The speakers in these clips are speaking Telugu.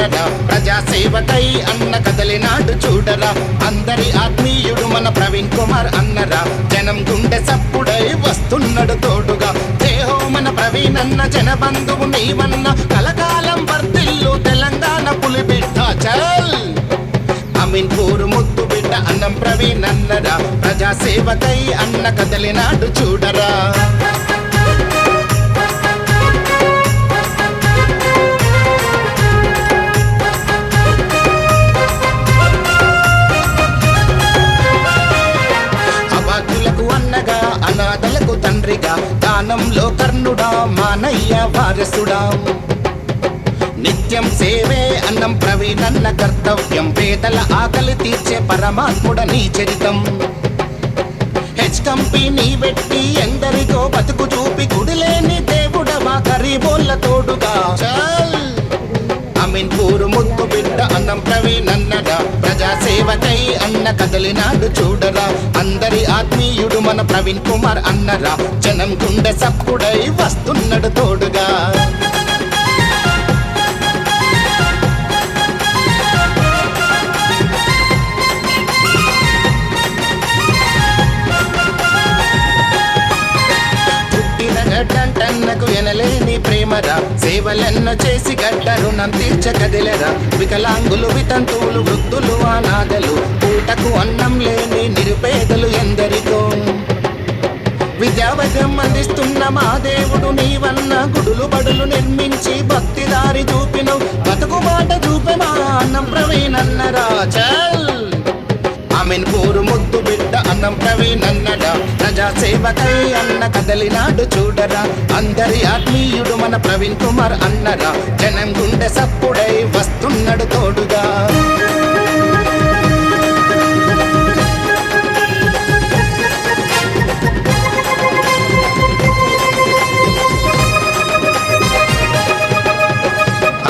నన్నరా ప్రజాసేవకై అన్న కదలినాడు చూడరా అందరి ఆత్మీయుడు మన ప్రవీణ్ కుమార్ అన్నరా జనం గుండె సప్పుడై వస్తున్నాడు తోడుగా దేహో మన ప్రవీణ్ అన్న జనబంధువు నీవన్న కలకాలం వర్ధిల్లు తెలంగాణ పులిబిడ్డ చల్ అమీన్పూర్ ముద్దు బిడ్డ అన్నం ప్రవీణ్ అన్నరా ప్రజాసేవకై అన్న కదలినాడు చూడరా అనాథలకు తండ్రిగా దానంలో కర్ణుడా మానయ్య వారసుడా నిత్యం సేవే అన్నం ప్రవీణన్న కర్తవ్యం పేదల ఆకలి తీర్చే పరమాత్ముడ నీ చరితం హెచ్ కంపెనీ పెట్టి ఎందరికో బతుకు చూపి గుడిలేని దేవుడవా గరీబోళ్ళ తోడుగా చల్ అమీన్పూర్ ముద్దు బిడ్డ అన్నం ప్రవీణ్ అన్నడా ప్రజాసేవకై అన్న కదలినాడు చూడరా అందరి ఆత్మీయుడు మన ప్రవీణ్ కుమార్ అన్నరా జనం గుండె సప్పుడై వస్తున్నాడు తోడుగా గడ్డంటన్నకు ఎనలేని ప్రేమరా సేవలెన్న చేసి గడ్డ రుణం తీర్చకదిలరా వికలాంగులు వితంతువులు వృద్ధులు అనాథలు పూటకు అన్నం లేని నిరుపేదలు ఎందరికో విద్యావద్యం అందిస్తున్న మా దేవుడు నీవన్న గుడులు బడులు నిర్మించి భక్తిదారి చూపినవు బతుకు బాట చూపే మా అన్నం ప్రవీణ్ అన్నరా చల్ అమీన్పూర్ ముద్దు బిడ్డ అన్నం ప్రవీణ్ అన్నడా ప్రజాసేవకై అన్న కదలినాడు చూడరా అందరి ఆత్మీయుడు మన ప్రవీణ్ కుమార్ అన్నరా జనం గుండె సప్పుడై వస్తున్నాడు తోడుగా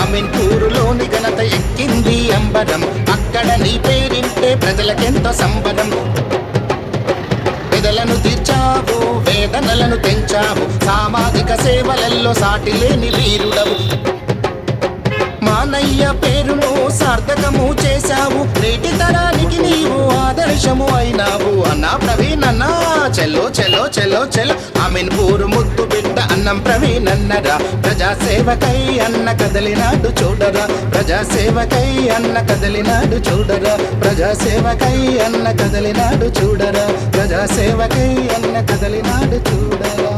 అమీన్పూరులోని ఘనత ఎక్కింది అంబరం అక్కడ నీ పేరింటే ప్రజలకెంతో సంబరం పెదలను తీర్చావు వేదనలను తెంచావు సామాజిక సేవలలో సాటి లేని వీరుడవు మానయ్య పేరును సార్థకము చేశావు నేటి తరానికి నీవు ఆదర్శము అయినావు అన్నా ప్రవీణ్ అన్నా చెల్లో చెల్లో చెల్లో చెల్లో అమీన్పూర్ ముద్దు బిడ్డ అన్నం ప్రవీణ్ అన్నరా ప్రజాసేవకై అన్న కదలినాడు చూడరా ప్రజాసేవకై అన్న కదలినాడు చూడరా ప్రజాసేవకై అన్న కదలినాడు చూడరా ప్రజాసేవకై అన్న కదలినాడు చూడరా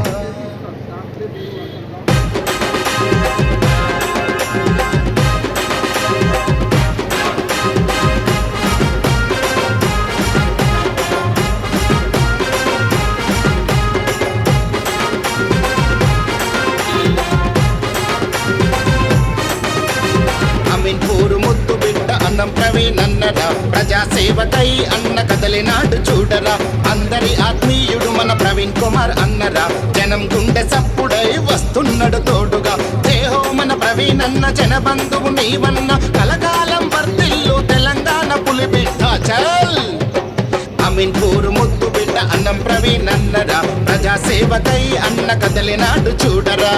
అమీన్పూర్ ముద్దు బిడ్డ అన్నం ప్రవీణ్ అన్నరా ప్రజాసేవకై అన్న కదలినాడు చూడరా అందరి ఆత్మీయుడు మన ప్రవీణ్ కుమార్ అన్నరా జనం గుండె సప్పుడై వస్తున్నాడు తోడుగా దేహో మన ప్రవీణ్ అన్న జనబంధువు నీవన్న కలకాలం వర్ధిల్లు తెలంగాణ పులిబిడ్డ చల్ అమీన్పూర్ ముద్దు బిడ్డ అన్నం ప్రవీణ్ అన్నరా ప్రజాసేవకై అన్న కదలినాడు చూడరా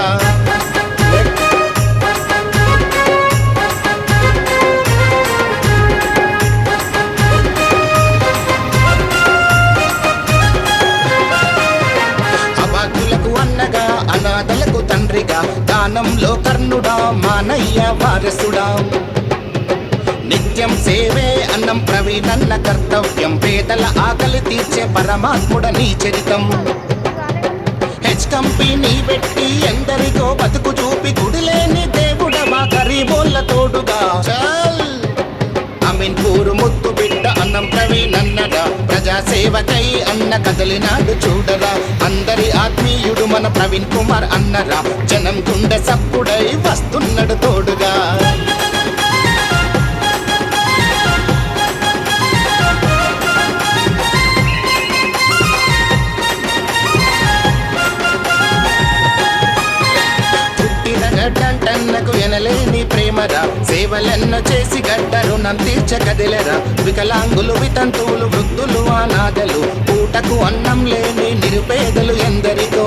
అనాథలకు తండ్రిగా దానంలో కర్ణుడా మానయ్య వారసుడా నిత్యం సేవే అన్నం ప్రవీణ్ అన్న కర్తవ్యం పేదల ఆకలి తీర్చే పరమాత్ముడ నీ చరితం హెచ్ కంపెనీ పెట్టి ఎందరికో బతుకు చూపి గుడిలేని దేవుడవా గరీబోళ్ళ తోడుగా చల్ అమీన్పూర్ ముద్దు బిడ్డ అన్నం ప్రవీణ్ అన్నడా ప్రజాసేవకై అన్న కదలినాడు చూడరా అందరి ఆత్మీయుడు మన ప్రవీణ్ కుమార్ అన్నరా జనం గుండె సప్పుడై వస్తున్నాడు తోడుగా గడ్డంటన్నకు ఎనలేని ప్రేమరా సేవలెన్న చేసి గడ్డ రుణం తీర్చకదిలరా వికలాంగులు వితంతువులు వృద్ధులు అనాథలు పూటకు అన్నం లేని నిరుపేదలు ఎందరికో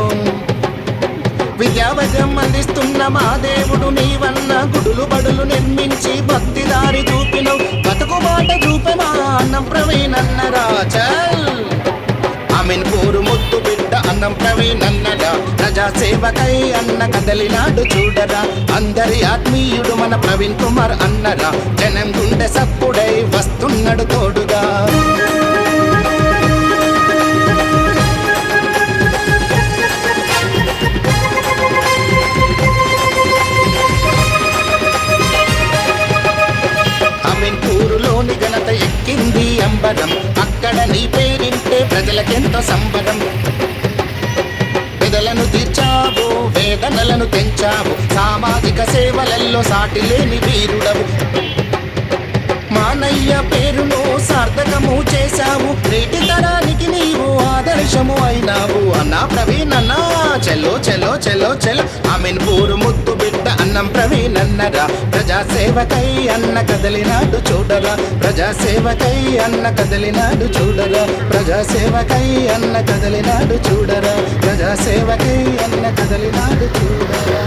విద్యావద్యం అందిస్తున్న మా దేవుడు నీవన్న గుడులు బడులు నిర్మించి భక్తిదారి చూపినవు బతుకు బాట చూపెమా అన్నం ప్రవీణ్ అన్నరా చల్ ఆమెన్ పూరు ముద్దు బిడ్డ అన్నం ప్రవీణ్ అన్నరా ప్రజా సేవకై అన్న కదలినాడు చూడరా అందరి ఆత్మీయుడు మన ప్రవీణ్ కుమార్ అన్నరా జనం గుండె సప్పుడై వస్తున్నాడు తోడుగా పూరులోని ఘనత ఎక్కింది అంబరం అక్కడ నీ పేరింటే ప్రజలకెంతో సంబరం పెదలను తీర్చావు వేదనలను తెంచావు సామాజిక సేవలలో సాటి లేని వీరుడవు మానయ్య పేరును సార్థకము చేశావు నేటి తరానికి నీవు ఆదర్శము అయినావు అన్నా ప్రవీణ్ అన్నా చెల్లో చెల్లో చెల్లో చెల్లో ఆమెన్ పూరు ముద్దు బిడ్డ అన్నం ప్రవీణ్ అన్నరా ప్రజా సేవకై అన్న కదలినాడు చూడరా ప్రజా సేవకై అన్న కదలినాడు చూడరా ప్రజా సేవకై అన్న కదలినాడు చూడరా ప్రజా సేవకై అన్న కదలినాడు చూడరా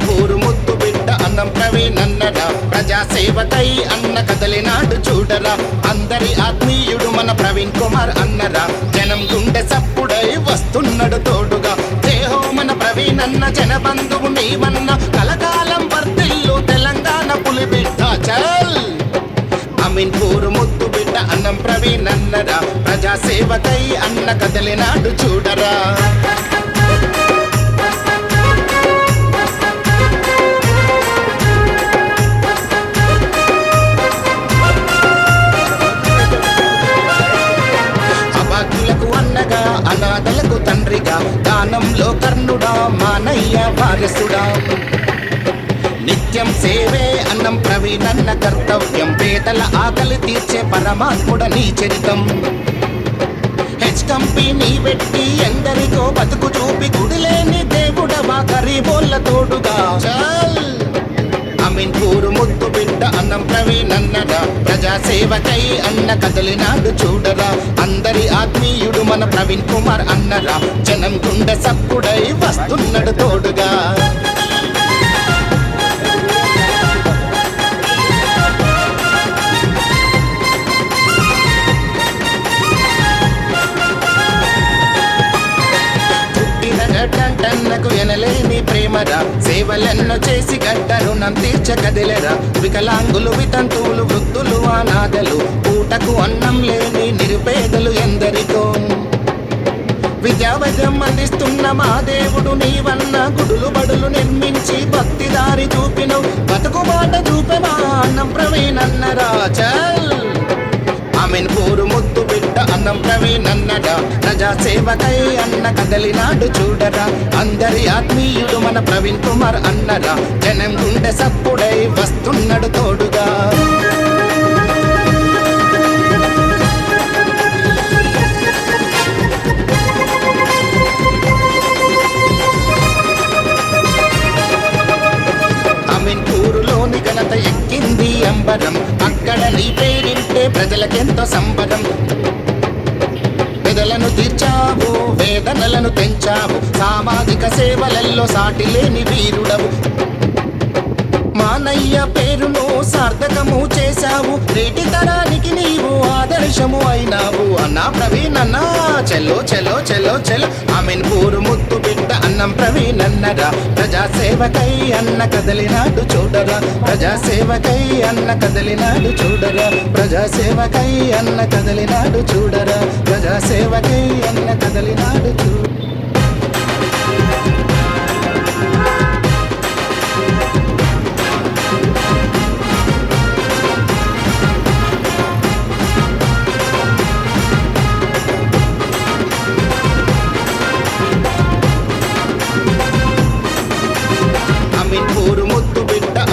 పూరు ముద్దు బిడ్డ అన్నం ప్రవీణ్ అన్నరా ప్రజా సేవకై అన్న కదలినాడు చూడరా అందరి ఆత్మీయుడు మన ప్రవీణ్ కుమార్ అన్నరా జనం గుండె సప్పుడై వస్తున్నాడు తోడుగా దేహో మన ప్రవీణ్ అన్న జన బంధువు నీవన్న కలకాలం వర్తిల్లు తెలంగాణ పులి బిడ్డ చల్ అమీన్ పూరు ముద్దు బిడ్డ అన్నం ప్రవీణ్ అన్నరా ప్రజా సేవకై అన్న కదలినాడు చూడరా అనాథలకు తండ్రిగా దానంలో కర్ణుడా మానయ్య వారసుడా నిత్యం సేవే అన్నం ప్రవీణ్ అన్న కర్తవ్యం పేదల ఆకలి తీర్చే పరమాత్ముడ నీ చరితం హెచ్ కంపెనీ పెట్టి ఎందరికో బతుకు చూపి గుడిలేని దేవుడవా గరీబోళ్ళ తోడుగా చల్ అమీన్ పూరు ముద్దు బిడ్డ అన్నం ప్రవీణ్ అన్నరా ప్రజా సేవకై అన్న కదలినాడు చూడరా అందరి ఆత్మీయుడు మన ప్రవీణ్ కుమార్ అన్నరా జనం గుండె సప్పుడై వస్తున్నాడు తోడుగా టన్నకు ఎనలేని ప్రేమరా సేవలెన్నో చేసి గడ్డ రుణం తీర్చకదిలరా వికలాంగులు వితంతువులు వృద్ధులు అనాథలు పూటకు అన్నం లేని నిరుపేదలు ఎందరికో విద్యావైద్యం అందిస్తున్న మా దేవుడు నీవన్న గుడులు బడులు నిర్మించి భక్తిదారి చూపినవు బతుకు బాట చూపెమా అన్నం ప్రవీణ్ అన్నరా చల్ ఆమెన్ పూరు ముద్దు బిడ్డ అన్నం ప్రవీణ్ అన్నరా ప్రజా సేవకై అన్న కదలినాడు చూడరా అందరి ఆత్మీయుడు మన ప్రవీణ్ కుమార్ అన్నరా జనం గుండె సప్పుడై వస్తున్నాడు తోడుగా ఆమెన్ పూరులోని ఘనత ఎక్కింది అంబరం అక్కడ నీ పేరింటే ప్రజలకెంతో సంబరం పెదలను తీర్చావు వేదనలను తెంచావు సామాజిక సేవలలో సాటి లేని వీరుడవు మానయ్య పేరును సార్థకము చేశావు నేటి తరానికి నీవు ఆదర్శము అయినావు అన్నా ప్రవీణ్ అన్నా చెల్లో చెల్లో చెల్లో చెల్లో ఆమెన్ పూరు ముద్దు బిడ్డ అన్నం ప్రవీణ్ అన్నరా ప్రజా సేవకై అన్న కదలినాడు చూడరా ప్రజా సేవకై అన్న కదలినాడు చూడరా ప్రజా సేవకై అన్న కదలినాడు చూడరా ప్రజా సేవకై అన్న కదలినాడు చూడ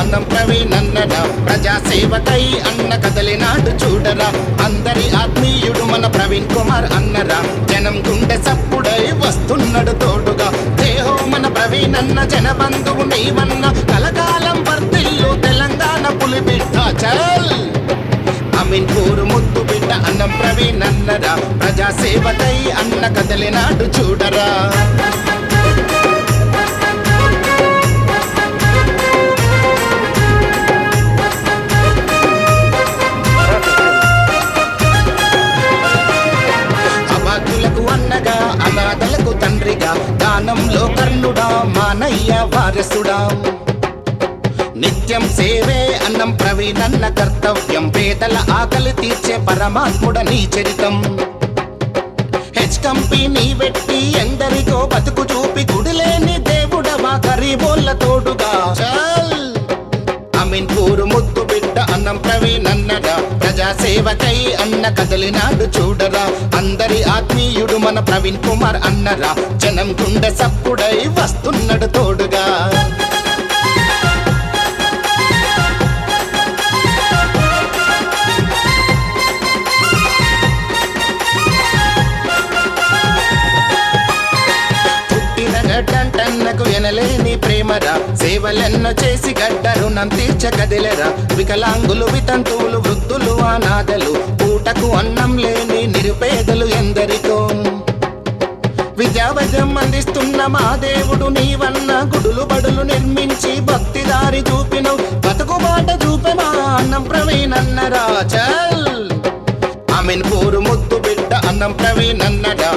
అన్నం ప్రవీణ్ అన్నరా ప్రజా సేవకై అన్న కదలినాడు చూడరా అందరి ఆత్మీయుడు మన ప్రవీణ్ కుమార్ అన్నరా జనం గుండె సప్పుడై వస్తున్నాడు తోడుగా దేహో మన అన్న జనబంధువు నీవన్న కలకాలం వర్తిల్లు తెలంగాణ పులిబిడ్డ చల్ అమీన్పూర్ ముద్దు బిడ్డ అన్నం ప్రవీణ్ అన్నరా ప్రజాసేవకై అన్న కదలినాడు చూడరా అభాగ్యులకు అన్నగా అనాథలకు తండ్రిగా దానంలో కర్ణుడా మానయ్య వారసుడా నిత్యం సేవే అన్నం ప్రవీణన్న కర్తవ్యం పేదల ఆకలి తీర్చే పరమాత్ముడ నీ చరితం హెచ్ కంపెనీ వెట్టి ఎందరికో బతుకు చూపి గుడిలేని దేవుడవా గరీబోళ్ళ తోడుగా చల్ అమీన్పూర్ ముద్దు బిడ్డ అన్నం ప్రవీణన్నరా ప్రజాసేవకై అన్న కదలినాడు చూడరా అందరి ఆత్మీయుడు మన ప్రవీణ్ కుమార్ అన్నరా జనం గుండె సప్పుడై వస్తున్నాడు తోడుగా టన్నకు ఎనలేని ప్రేమరా సేవలెన్న చేసి గడ్డ రుణం తీర్చకదిలెరా వికలాంగులు వితంతువులు వృద్ధులు అనాథలు పూటకు అన్నం లేని నిరుపేదలు ఎందరికో విద్యావద్యం అందిస్తున్న మా దేవుడు నీవన్న గుడులు బడులు నిర్మించి భక్తిదారి చూపినవు బతుకుబాట చూపే మా అన్నం ప్రవీణ్ అన్నరా చల్ అమీన్పూర్ ముద్దు బిడ్డ అన్నం ప్రవీణ్ అన్నరా